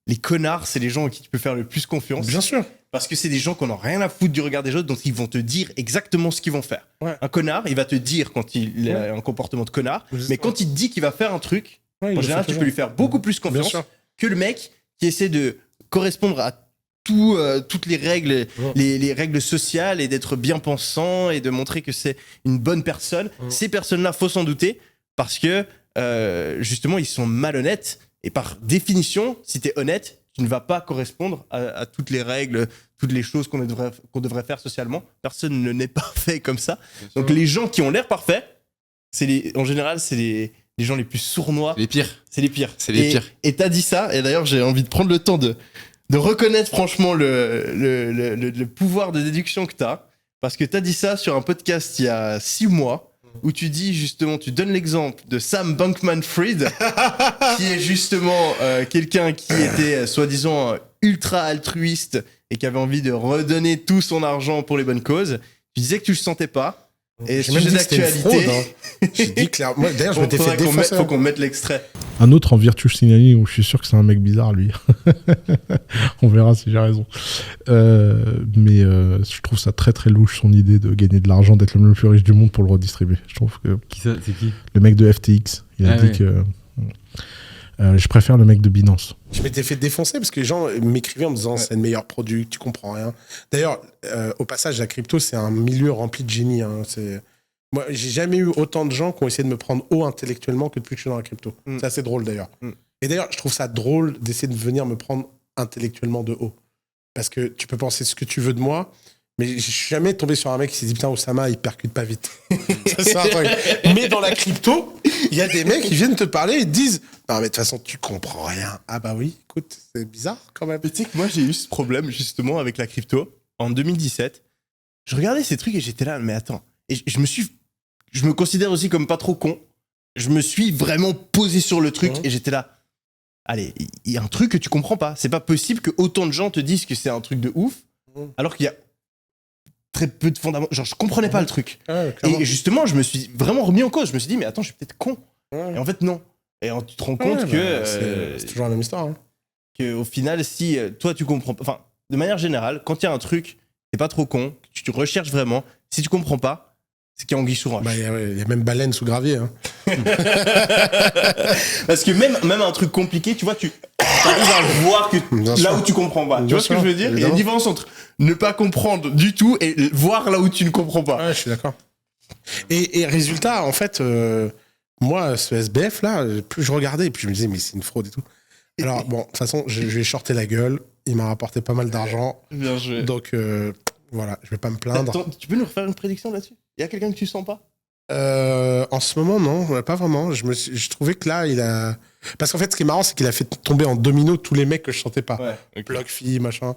les connards, c'est les gens en qui tu peux faire le plus confiance. Bien sûr. Parce que c'est des gens qui n'ont rien à foutre du regard des autres, donc ils vont te dire exactement ce qu'ils vont faire. Ouais. Un connard, il va te dire quand il a un comportement de connard, mais quand il te dit qu'il va faire un truc, en général, tu peux lui faire beaucoup plus confiance que le mec qui essaie de correspondre à toutes les règles, les règles sociales et d'être bien pensant et de montrer que c'est une bonne personne. Ces personnes-là, faut s'en douter parce que justement, ils sont malhonnêtes et par définition, si tu es honnête, tu ne vas pas correspondre à toutes les règles, toutes les choses qu'on devrait faire socialement. Personne ne n'est parfait comme ça. Donc les gens qui ont l'air parfaits, en général, c'est les gens les plus sournois. Les pires. C'est les pires. C'est les pires. Et t'as dit ça, et d'ailleurs j'ai envie de prendre le temps de reconnaître franchement le pouvoir de déduction que t'as, parce que t'as dit ça sur un podcast il y a 6 mois, où tu dis justement, tu donnes l'exemple de Sam Bankman-Fried, qui est justement quelqu'un qui était soi-disant ultra altruiste et qui avait envie de redonner tout son argent pour les bonnes causes. Tu disais que tu le sentais pas. Et sujet d'actualité. J'ai dit clairement. Moi, d'ailleurs, je m'étais fait défoncer. Faut qu'on mette l'extrait. Un autre en Virtue Signaling où je suis sûr que c'est un mec bizarre, lui. On verra si j'ai raison. Mais je trouve ça très très louche, son idée de gagner de l'argent, d'être le plus riche du monde pour le redistribuer. Je trouve que. Qui ça ? C'est qui ? Le mec de FTX. Il a dit que. Je préfère le mec de Binance. Je m'étais fait défoncer parce que les gens m'écrivaient en me disant c'est le meilleur produit, tu comprends rien. D'ailleurs, au passage, la crypto, c'est un milieu rempli de génie. Hein. Moi, j'ai jamais eu autant de gens qui ont essayé de me prendre haut intellectuellement que depuis que je suis dans la crypto. C'est assez drôle d'ailleurs. Et d'ailleurs, je trouve ça drôle d'essayer de venir me prendre intellectuellement de haut. Parce que tu peux penser ce que tu veux de moi, mais je suis jamais tombé sur un mec qui s'est dit putain, Oussama, il percute pas vite. Ça, c'est un truc. Mais dans la crypto, il y a des mecs qui viennent te parler et te disent non, mais de toute façon, tu comprends rien. Ah bah oui, écoute, c'est bizarre quand même. Mais tu sais que moi, j'ai eu ce problème justement avec la crypto en 2017. Je regardais ces trucs et j'étais là, mais attends. Et je me considère aussi comme pas trop con. Je me suis vraiment posé sur le truc et j'étais là. Allez, il y a un truc que tu comprends pas. C'est pas possible que autant de gens te disent que c'est un truc de ouf, alors qu'il y a très peu de fondamentaux. Genre, je comprenais pas le truc. Et justement, je me suis vraiment remis en cause. Je me suis dit, mais attends, je suis peut-être con. Et en fait, non. Et tu te rends compte que... c'est toujours la même histoire. Hein. Qu'au final, si toi, tu comprends pas... Enfin, de manière générale, quand il y a un truc, t'es pas trop con, que tu recherches vraiment, si tu comprends pas, c'est qu'il y a anguille sous roche. Bah, il y a même baleine sous gravier. Hein. Parce que même un truc compliqué, tu vois, tu arrives à voir que là où tu comprends pas. Tu vois ce que je veux dire ? Il y a une différence entre ne pas comprendre du tout et voir là où tu ne comprends pas. Ouais, je suis d'accord. Et résultat, en fait, moi, ce SBF là, plus je regardais, plus je me disais, mais c'est une fraude et tout. Alors, bon, de toute façon, je lui ai shorté la gueule. Il m'a rapporté pas mal d'argent. Bien joué. Donc, voilà, je vais pas me plaindre. Attends, tu peux nous refaire une prédiction là-dessus ? Il y a quelqu'un que tu sens pas ? En ce moment, non, pas vraiment. Je trouvais que là, il a... Parce qu'en fait, ce qui est marrant, c'est qu'il a fait tomber en domino tous les mecs que je sentais pas. Ouais, okay. BlockFi, machin.